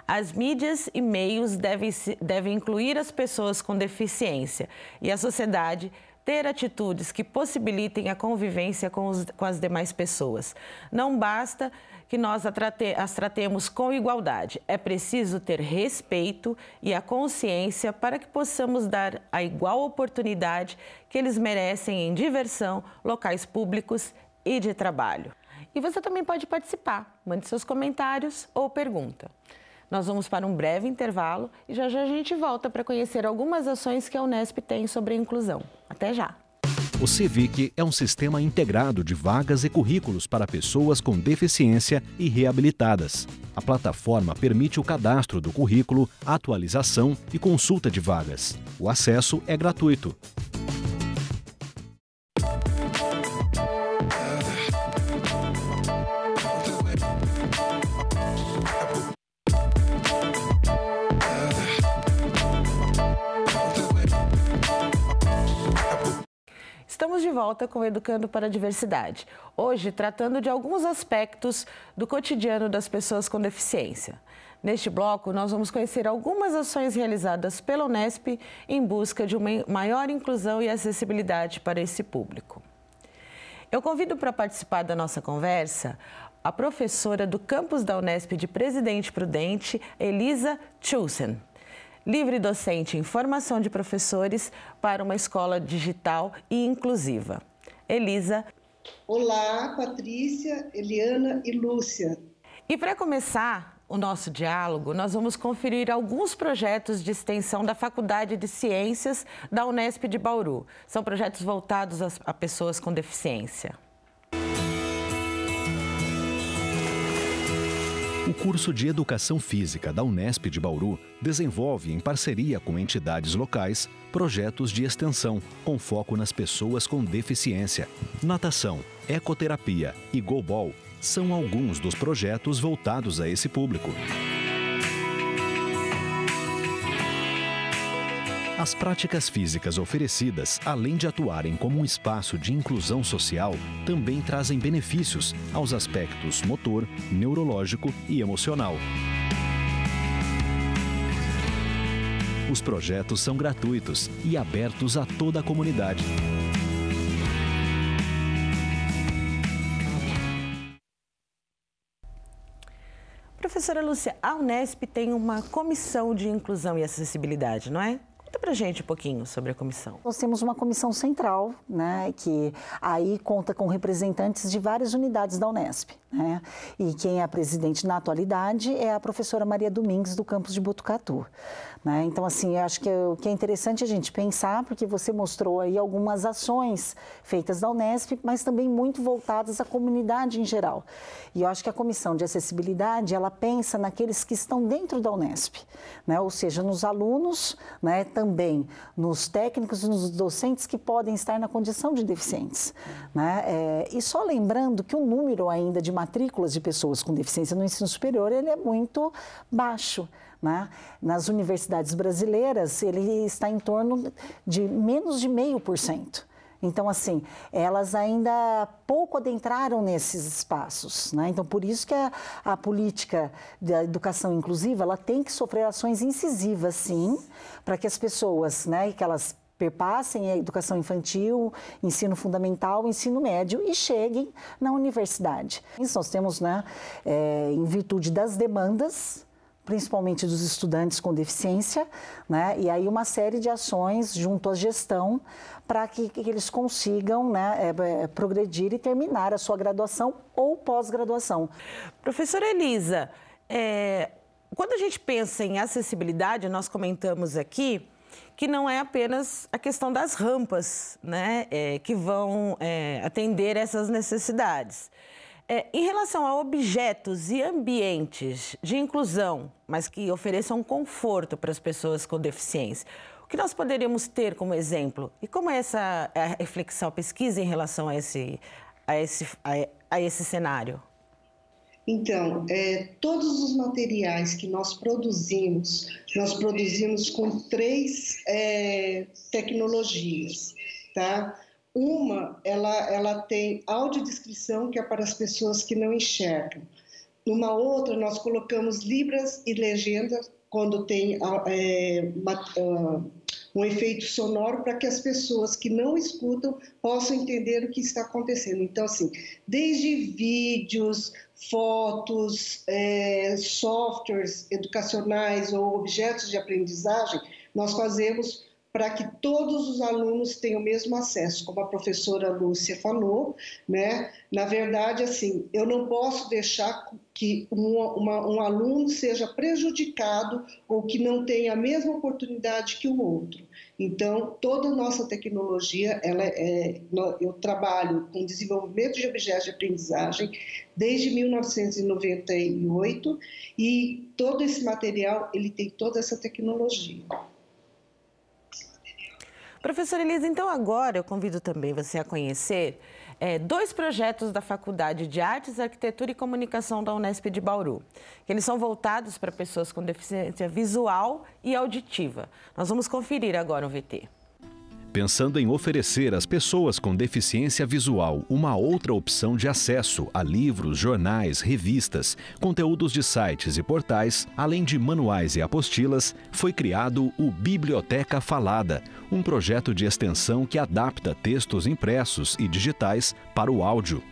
As mídias e meios devem incluir as pessoas com deficiência e a sociedade ter atitudes que possibilitem a convivência com as demais pessoas. Não basta que nós as tratemos com igualdade. É preciso ter respeito e a consciência para que possamos dar a igual oportunidade que eles merecem em diversão, locais públicos e de trabalho. E você também pode participar, mande seus comentários ou pergunta. Nós vamos para um breve intervalo e já já a gente volta para conhecer algumas ações que a Unesp tem sobre a inclusão. Até já! O CEVIC é um sistema integrado de vagas e currículos para pessoas com deficiência e reabilitadas. A plataforma permite o cadastro do currículo, atualização e consulta de vagas. O acesso é gratuito. Estamos de volta com o Educando para a Diversidade. Hoje, tratando de alguns aspectos do cotidiano das pessoas com deficiência. Neste bloco, nós vamos conhecer algumas ações realizadas pela Unesp em busca de uma maior inclusão e acessibilidade para esse público. Eu convido para participar da nossa conversa a professora do campus da Unesp de Presidente Prudente, Elisa Tchussen. Livre docente em formação de professores para uma escola digital e inclusiva. Elisa. Olá, Patrícia, Eliana e Lúcia. E para começar o nosso diálogo, nós vamos conferir alguns projetos de extensão da Faculdade de Ciências da Unesp de Bauru. São projetos voltados a pessoas com deficiência. O curso de Educação Física da Unesp de Bauru desenvolve, em parceria com entidades locais, projetos de extensão com foco nas pessoas com deficiência. Natação, ecoterapia e goalball são alguns dos projetos voltados a esse público. As práticas físicas oferecidas, além de atuarem como um espaço de inclusão social, também trazem benefícios aos aspectos motor, neurológico e emocional. Os projetos são gratuitos e abertos a toda a comunidade. Professora Lúcia, a Unesp tem uma comissão de inclusão e acessibilidade, não é? Conta pra gente um pouquinho sobre a comissão. Nós temos uma comissão central, né, que aí conta com representantes de várias unidades da Unesp, né? E quem é a presidente na atualidade é a professora Maria Domingues, do campus de Botucatu. Né? Então, assim, eu acho que o que é interessante a gente pensar, porque você mostrou aí algumas ações feitas da Unesp, mas também muito voltadas à comunidade em geral. E eu acho que a Comissão de Acessibilidade, ela pensa naqueles que estão dentro da Unesp, né? Ou seja, nos alunos, né? Também nos técnicos e nos docentes que podem estar na condição de deficientes. Né? E só lembrando que o número ainda de matrículas de pessoas com deficiência no ensino superior, ele é muito baixo. Né? Nas universidades brasileiras, ele está em torno de menos de 0,5%. Então, assim, elas ainda pouco adentraram nesses espaços, né? Então, por isso que a política da educação inclusiva, ela tem que sofrer ações incisivas, sim, para que as pessoas, né, que elas perpassem a educação infantil, ensino fundamental, ensino médio e cheguem na universidade. Isso nós temos, né, em virtude das demandas, principalmente dos estudantes com deficiência, né? E aí uma série de ações junto à gestão para que eles consigam, né, progredir e terminar a sua graduação ou pós-graduação. Professora Elisa, quando a gente pensa em acessibilidade, nós comentamos aqui que não é apenas a questão das rampas, né, que vão atender essas necessidades. Em relação a objetos e ambientes de inclusão, mas que ofereçam conforto para as pessoas com deficiência, o que nós poderíamos ter como exemplo? E como é essa reflexão, a pesquisa em relação a esse cenário? Então, todos os materiais que nós produzimos com 3 tecnologias, tá? Uma, ela tem audiodescrição, que é para as pessoas que não enxergam. Numa outra, nós colocamos libras e legendas, quando tem um efeito sonoro, para que as pessoas que não escutam possam entender o que está acontecendo. Então, assim, desde vídeos, fotos, softwares educacionais ou objetos de aprendizagem, nós fazemos para que todos os alunos tenham o mesmo acesso, como a professora Lúcia falou, né? Na verdade, assim, eu não posso deixar que um aluno seja prejudicado ou que não tenha a mesma oportunidade que o outro. Então, toda a nossa tecnologia, eu trabalho com desenvolvimento de objetos de aprendizagem desde 1998 e todo esse material, ele tem toda essa tecnologia. Professora Elisa, então agora eu convido também você a conhecer 2 projetos da Faculdade de Artes, Arquitetura e Comunicação da Unesp de Bauru. Eles são voltados para pessoas com deficiência visual e auditiva. Nós vamos conferir agora o VT. Pensando em oferecer às pessoas com deficiência visual uma outra opção de acesso a livros, jornais, revistas, conteúdos de sites e portais, além de manuais e apostilas, foi criado o Biblioteca Falada, um projeto de extensão que adapta textos impressos e digitais para o áudio.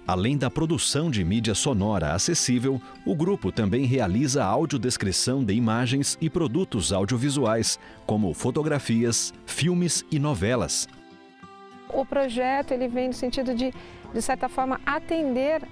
Além da produção de mídia sonora acessível, o grupo também realiza audiodescrição de imagens e produtos audiovisuais, como fotografias, filmes e novelas. O projeto ele vem no sentido de certa forma, atender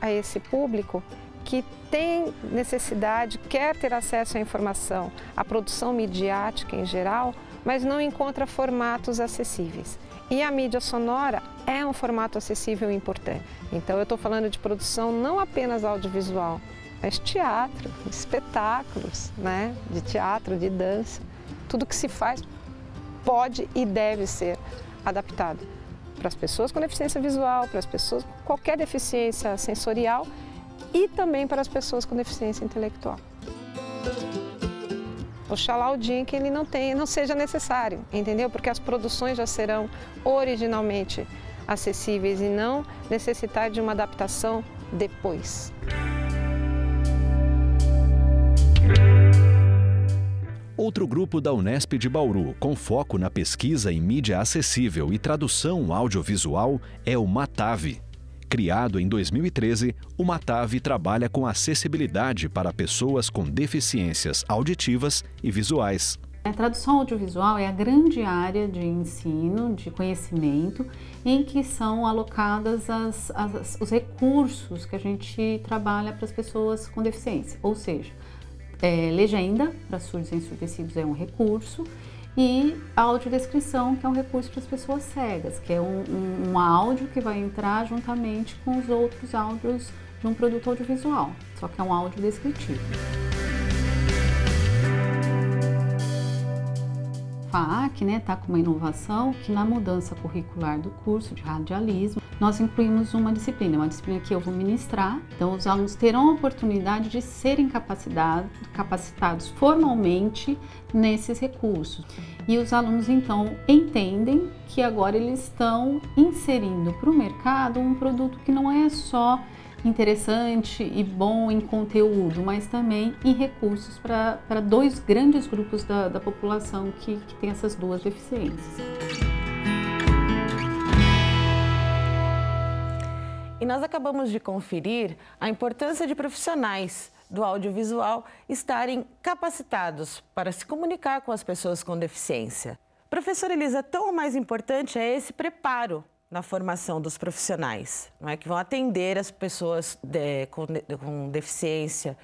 a esse público que tem necessidade, quer ter acesso à informação, à produção midiática em geral, mas não encontra formatos acessíveis. E a mídia sonora é um formato acessível e importante. Então eu estou falando de produção não apenas audiovisual, mas teatro, espetáculos, né? De teatro, de dança. Tudo que se faz pode e deve ser adaptado para as pessoas com deficiência visual, para as pessoas com qualquer deficiência sensorial e também para as pessoas com deficiência intelectual. Oxalá o dia em que ele não seja necessário, entendeu? Porque as produções já serão originalmente acessíveis e não necessitar de uma adaptação depois. Outro grupo da Unesp de Bauru, com foco na pesquisa em mídia acessível e tradução audiovisual, é o Matave. Criado em 2013, o Matave trabalha com acessibilidade para pessoas com deficiências auditivas e visuais. A tradução audiovisual é a grande área de ensino, de conhecimento, em que são alocadas os recursos que a gente trabalha para as pessoas com deficiência. Ou seja, legenda para surdos e ensurdecidos é um recurso, e a audiodescrição, que é um recurso para as pessoas cegas, que é um áudio que vai entrar juntamente com os outros áudios de um produto audiovisual, só que é um áudio descritivo. A FAAC está com uma inovação que na mudança curricular do curso de radialismo, nós incluímos uma disciplina que eu vou ministrar. Então os alunos terão a oportunidade de serem capacitados formalmente nesses recursos. E os alunos então entendem que agora eles estão inserindo para o mercado um produto que não é só interessante e bom em conteúdo, mas também em recursos para 2 grandes grupos da população que tem essas 2 deficiências. E nós acabamos de conferir a importância de profissionais do audiovisual estarem capacitados para se comunicar com as pessoas com deficiência. Professora Elisa, tão mais importante é esse preparo na formação dos profissionais, não é, que vão atender as pessoas com deficiência.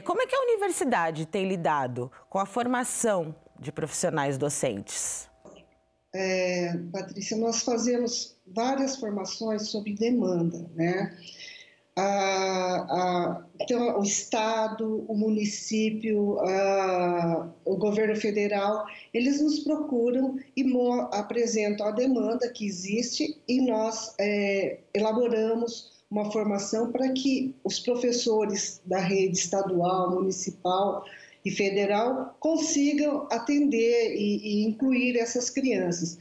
Como é que a universidade tem lidado com a formação de profissionais docentes? Patrícia, nós fazemos várias formações sob demanda, né? Então, o Estado, o município, o governo federal, eles nos procuram e apresentam a demanda que existe e nós elaboramos uma formação para que os professores da rede estadual, municipal e federal consigam atender e incluir essas crianças.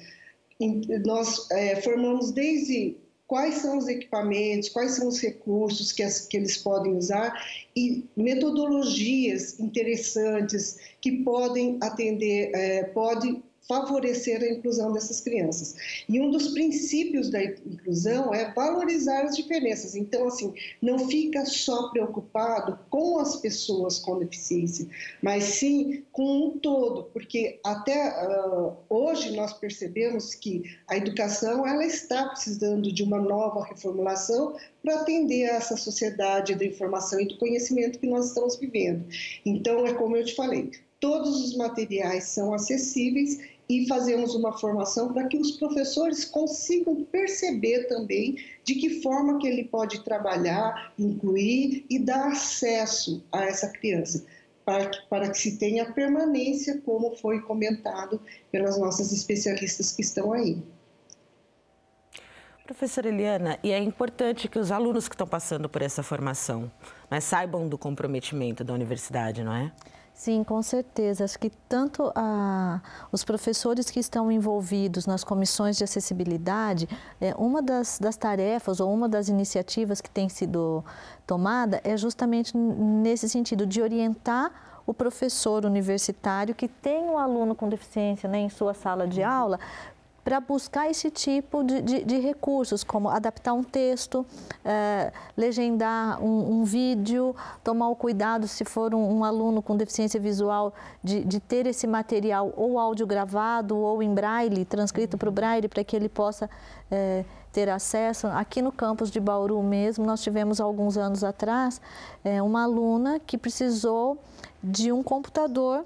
Nós formamos desde quais são os equipamentos, quais são os recursos que eles podem usar e metodologias interessantes que podem atender, pode favorecer a inclusão dessas crianças. E um dos princípios da inclusão é valorizar as diferenças. Então, assim, não fica só preocupado com as pessoas com deficiência, mas sim com um todo, porque até hoje nós percebemos que a educação ela está precisando de uma nova reformulação para atender a essa sociedade da informação e do conhecimento que nós estamos vivendo. Então, é como eu te falei, todos os materiais são acessíveis e fazemos uma formação para que os professores consigam perceber também de que forma que ele pode trabalhar, incluir e dar acesso a essa criança, para que se tenha permanência, como foi comentado pelas nossas especialistas que estão aí. Professora Eliana, e é importante que os alunos que estão passando por essa formação, né, saibam do comprometimento da universidade, não é? Sim, com certeza. Acho que tanto os professores que estão envolvidos nas comissões de acessibilidade, uma das tarefas ou uma das iniciativas que tem sido tomada é justamente nesse sentido de orientar o professor universitário que tem um aluno com deficiência, né, em sua sala de aula, para buscar esse tipo de recursos, como adaptar um texto, legendar um vídeo, tomar o cuidado, se for um aluno com deficiência visual, de ter esse material ou áudio gravado ou em braille, transcrito para o braille, para que ele possa ter acesso. Aqui no campus de Bauru mesmo, nós tivemos alguns anos atrás uma aluna que precisou de um computador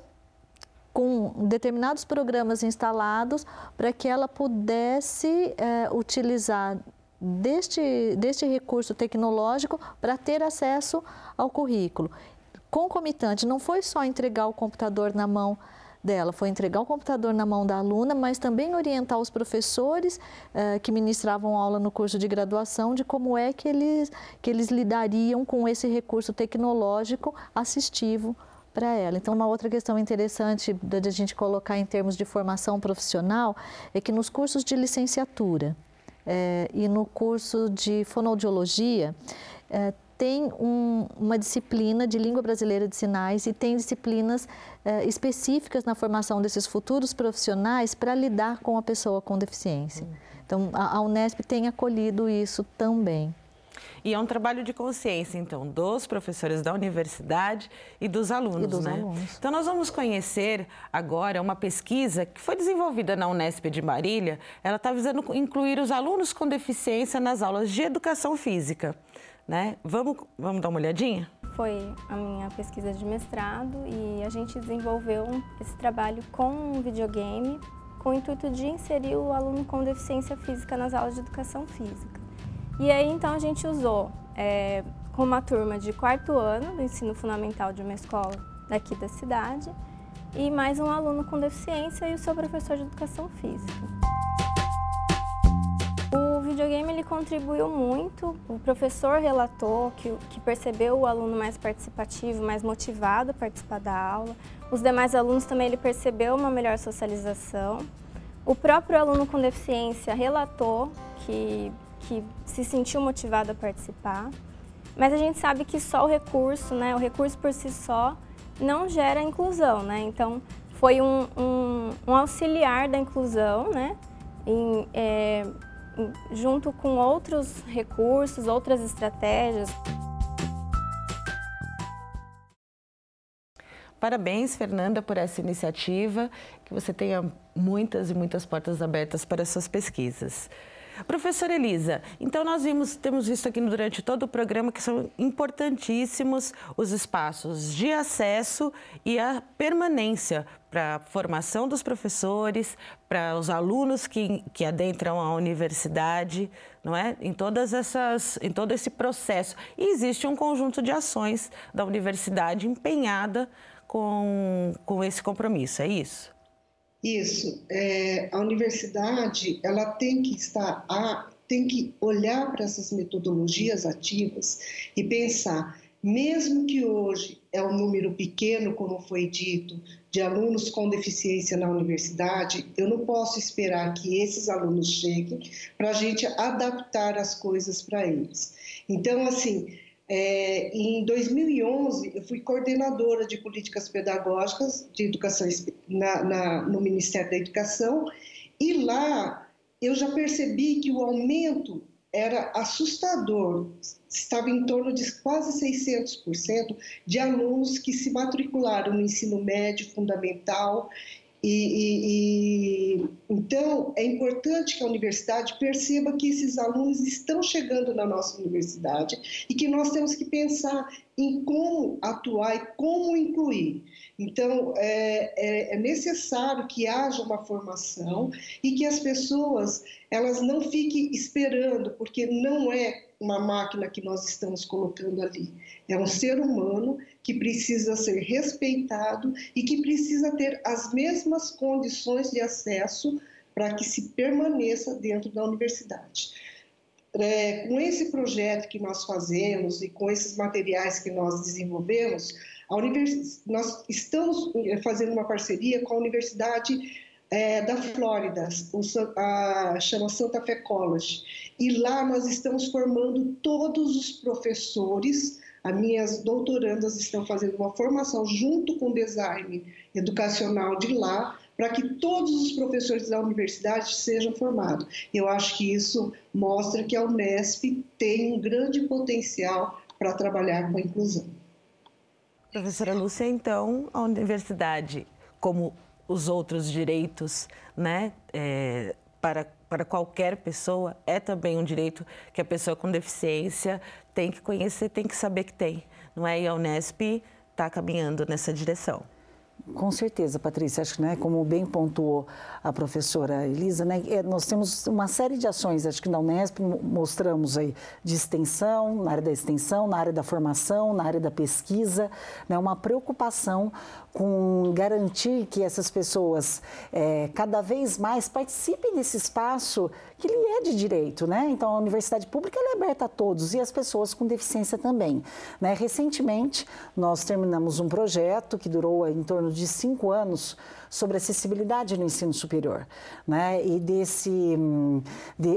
com determinados programas instalados para que ela pudesse utilizar deste recurso tecnológico para ter acesso ao currículo. Concomitante, não foi só entregar o computador na mão dela, foi entregar o computador na mão da aluna, mas também orientar os professores que ministravam aula no curso de graduação de como é que eles lidariam com esse recurso tecnológico assistivo para ela. Então, uma outra questão interessante de a gente colocar em termos de formação profissional é que nos cursos de licenciatura e no curso de fonoaudiologia tem uma disciplina de língua brasileira de sinais e tem disciplinas específicas na formação desses futuros profissionais para lidar com a pessoa com deficiência. Então, a Unesp tem acolhido isso também. E é um trabalho de consciência, então, dos professores da universidade e dos alunos, né? Então, nós vamos conhecer agora uma pesquisa que foi desenvolvida na Unesp de Marília. Ela está visando incluir os alunos com deficiência nas aulas de educação física, né? Vamos dar uma olhadinha? Foi a minha pesquisa de mestrado e a gente desenvolveu esse trabalho com um videogame com o intuito de inserir o aluno com deficiência física nas aulas de educação física. E aí, então, a gente usou com uma turma de 4º ano do ensino fundamental de uma escola daqui da cidade e mais um aluno com deficiência e o seu professor de educação física. O videogame ele contribuiu muito, o professor relatou que percebeu o aluno mais participativo, mais motivado a participar da aula. Os demais alunos também ele percebeu uma melhor socialização. O próprio aluno com deficiência relatou que se sentiu motivado a participar, mas a gente sabe que só o recurso, né, o recurso por si só não gera inclusão, né? Então foi um auxiliar da inclusão, né, junto com outros recursos, outras estratégias. Parabéns, Fernanda, por essa iniciativa, que você tenha muitas e muitas portas abertas para as suas pesquisas. Professora Elisa, então nós temos visto aqui durante todo o programa que são importantíssimos os espaços de acesso e a permanência para a formação dos professores, para os alunos que adentram a universidade, não é? Em todo esse processo. E existe um conjunto de ações da universidade empenhada com esse compromisso, é isso? Isso. A universidade ela tem que olhar para essas metodologias ativas e pensar, mesmo que hoje é um número pequeno, como foi dito, de alunos com deficiência na universidade, eu não posso esperar que esses alunos cheguem para a gente adaptar as coisas para eles. Então, assim, Em 2011, eu fui coordenadora de políticas pedagógicas de educação no Ministério da Educação, e lá eu já percebi que o aumento era assustador, estava em torno de quase 600% de alunos que se matricularam no ensino médio fundamental. Então, é importante que a universidade perceba que esses alunos estão chegando na nossa universidade e que nós temos que pensar em como atuar e como incluir. Então, é necessário que haja uma formação e que as pessoas elas não fiquem esperando, porque não é uma máquina que nós estamos colocando ali. É um ser humano que precisa ser respeitado e que precisa ter as mesmas condições de acesso para que se permaneça dentro da universidade. Com esse projeto que nós fazemos e com esses materiais que nós desenvolvemos, nós estamos fazendo uma parceria com a Universidade da Flórida, chama Santa Fe College, e lá nós estamos formando todos os professores. As minhas doutorandas estão fazendo uma formação junto com o design educacional de lá, para que todos os professores da universidade sejam formados. Eu acho que isso mostra que a Unesp tem um grande potencial para trabalhar com a inclusão. Professora Lúcia, então, a universidade, como os outros direitos, né, para qualquer pessoa, é também um direito que a pessoa com deficiência tem que conhecer, tem que saber que tem, não é? E a Unesp está caminhando nessa direção. Com certeza, Patrícia. Acho que, né, como bem pontuou a professora Elisa, né, nós temos uma série de ações, acho que na Unesp mostramos aí de extensão, na área da extensão, na área da formação, na área da pesquisa, né, uma preocupação com garantir que essas pessoas cada vez mais participem desse espaço que lhe é de direito, né? Então, a universidade pública ela é aberta a todos e as pessoas com deficiência também, né? Recentemente, nós terminamos um projeto que durou em torno de 5 anos sobre acessibilidade no ensino superior, né? E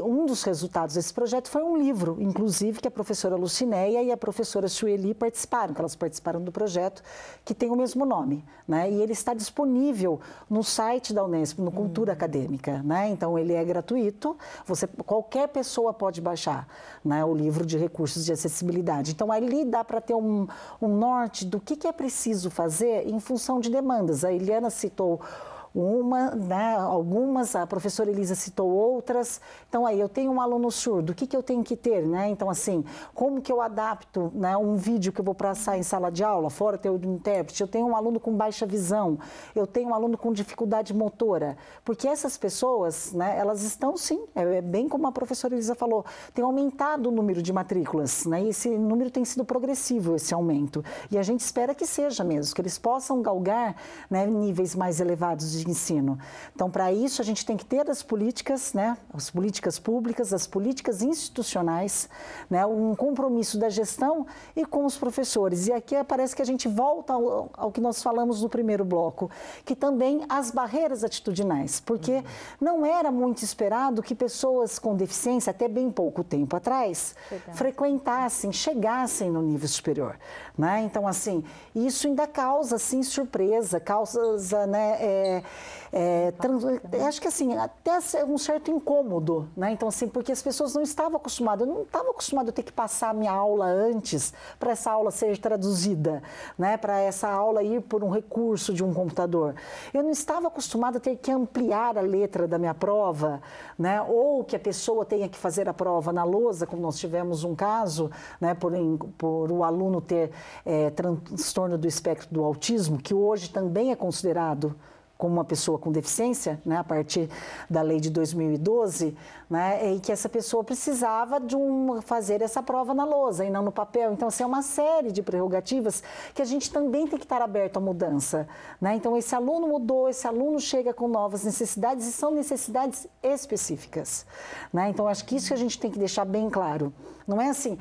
um dos resultados desse projeto foi um livro, inclusive, que a professora Lucinéia e a professora Sueli participaram, que elas participaram do projeto, que tem o mesmo nome, né? E ele está disponível no site da Unesp, no Cultura Acadêmica, né? Então, ele é gratuito, qualquer pessoa pode baixar, né, o livro de recursos de acessibilidade. Então, ali dá para ter um norte do que é preciso fazer em função de demandas. A Eliana citou uma, né, algumas, a professora Elisa citou outras. Então, aí, eu tenho um aluno surdo, o que eu tenho que ter, né? Então, assim, como que eu adapto, né, um vídeo que eu vou passar em sala de aula, fora ter o intérprete? Eu tenho um aluno com baixa visão, eu tenho um aluno com dificuldade motora, porque essas pessoas, né, elas estão, sim, bem como a professora Elisa falou, tem aumentado o número de matrículas, né? E esse número tem sido progressivo, esse aumento. E a gente espera que seja mesmo, que eles possam galgar, né, níveis mais elevados de ensino. Então, para isso, a gente tem que ter as políticas, né, as políticas públicas, as políticas institucionais, né, um compromisso da gestão e com os professores. E aqui parece que a gente volta ao que nós falamos no primeiro bloco, que também as barreiras atitudinais, porque não era muito esperado que pessoas com deficiência, até bem pouco tempo atrás, frequentassem, chegassem no nível superior, né? Então, assim, isso ainda causa, assim, surpresa, causa, né, acho que assim, até um certo incômodo, né? Então, assim, porque as pessoas não estavam acostumadas, eu não estava acostumada a ter que passar a minha aula antes para essa aula ser traduzida, né? Para essa aula ir por um recurso de um computador. Eu não estava acostumada a ter que ampliar a letra da minha prova, né? Ou que a pessoa tenha que fazer a prova na lousa, como nós tivemos um caso, né? Por o aluno ter transtorno do espectro do autismo, que hoje também é considerado como uma pessoa com deficiência, né, a partir da lei de 2012, né, e que essa pessoa precisava fazer essa prova na lousa e não no papel. Então, assim, é uma série de prerrogativas que a gente também tem que estar aberto à mudança, né? Então, esse aluno mudou, esse aluno chega com novas necessidades e são necessidades específicas, né? Então, acho que isso que a gente tem que deixar bem claro. Não é assim,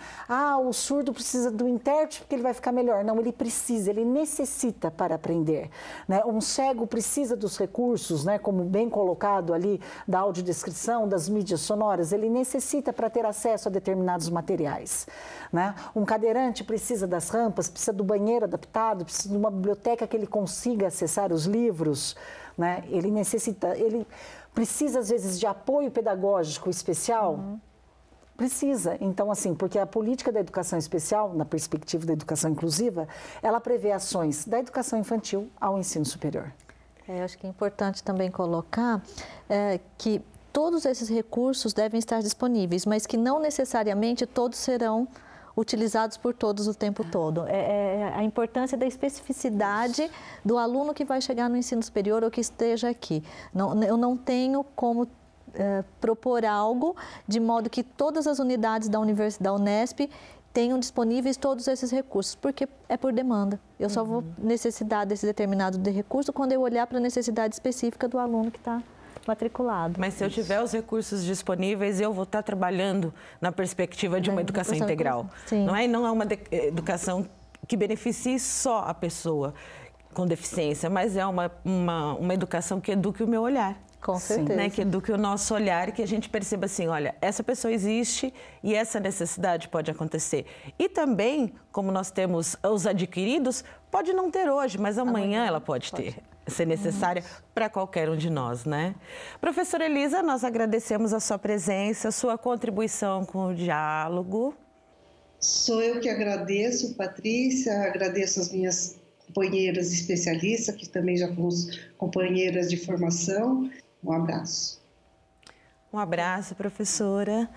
o surdo precisa do intérprete porque ele vai ficar melhor. Não, ele precisa, ele necessita para aprender, né? Um cego precisa precisa dos recursos, né, como bem colocado ali, da audiodescrição, das mídias sonoras, ele necessita para ter acesso a determinados materiais, né? Um cadeirante precisa das rampas, precisa do banheiro adaptado, precisa de uma biblioteca que ele consiga acessar os livros, né? Ele precisa, às vezes, de apoio pedagógico especial. Precisa. Então, assim, porque a política da educação especial, na perspectiva da educação inclusiva, ela prevê ações da educação infantil ao ensino superior. Acho que é importante também colocar que todos esses recursos devem estar disponíveis, mas que não necessariamente todos serão utilizados por todos o tempo todo. A importância da especificidade do aluno que vai chegar no ensino superior ou que esteja aqui. Eu não tenho como propor algo de modo que todas as unidades da Unesp tenham disponíveis todos esses recursos, porque é por demanda. Eu só vou necessitar desse determinado recurso quando eu olhar para a necessidade específica do aluno que está matriculado. Mas se eu tiver os recursos disponíveis, eu vou estar trabalhando na perspectiva de uma educação integral. Sim. Não é uma educação que beneficie só a pessoa com deficiência, mas é uma educação que eduque o meu olhar. Com certeza. Né? Que eduque o nosso olhar e que a gente perceba assim, olha, essa pessoa existe e essa necessidade pode acontecer. E também, como nós temos os adquiridos, pode não ter hoje, mas amanhã ela pode ser necessária para qualquer um de nós, né? Professora Elisa, nós agradecemos a sua presença, a sua contribuição com o diálogo. Sou eu que agradeço, Patrícia, agradeço as minhas companheiras especialistas, que também já fomos companheiras de formação. Um abraço. Um abraço, professora.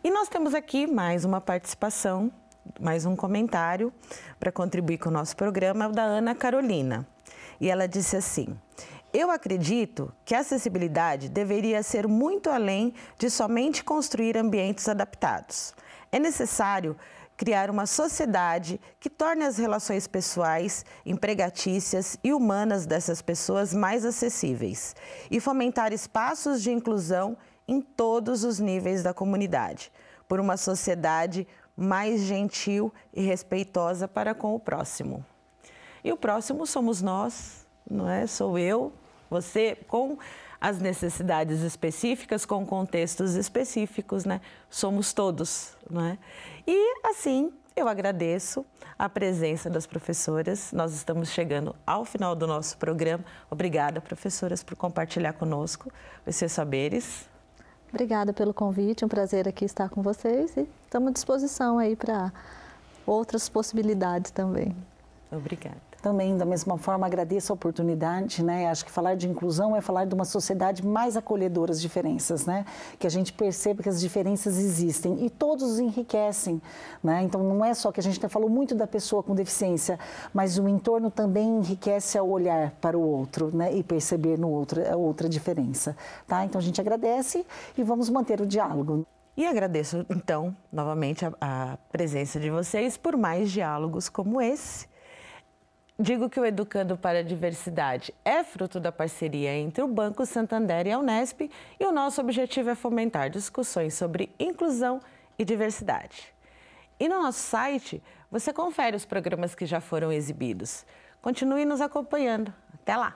E nós temos aqui mais uma participação, mais um comentário para contribuir com o nosso programa, o da Ana Carolina. E ela disse assim: eu acredito que a acessibilidade deveria ser muito além de somente construir ambientes adaptados. É necessário criar uma sociedade que torne as relações pessoais, empregatícias e humanas dessas pessoas mais acessíveis e fomentar espaços de inclusão em todos os níveis da comunidade, por uma sociedade mais gentil e respeitosa para com o próximo. E o próximo somos nós, não é? Sou eu, você, com as necessidades específicas, com contextos específicos, né? Somos todos, não é? E assim, eu agradeço a presença das professoras. Nós estamos chegando ao final do nosso programa. Obrigada, professoras, por compartilhar conosco os seus saberes. Obrigada pelo convite, um prazer aqui estar com vocês e estamos à disposição aí para outras possibilidades também. Obrigada. Também, da mesma forma, agradeço a oportunidade, né? Acho que falar de inclusão é falar de uma sociedade mais acolhedora às diferenças, né? Que a gente perceba que as diferenças existem e todos enriquecem, né? Então, não é só que a gente falou muito da pessoa com deficiência, mas o entorno também enriquece ao olhar para o outro, né? E perceber no outro a outra diferença, tá? Então, a gente agradece e vamos manter o diálogo. E agradeço, então, novamente a presença de vocês por mais diálogos como esse. Digo que o Educando para a Diversidade é fruto da parceria entre o Banco Santander e a Unesp e o nosso objetivo é fomentar discussões sobre inclusão e diversidade. E no nosso site, você confere os programas que já foram exibidos. Continue nos acompanhando. Até lá!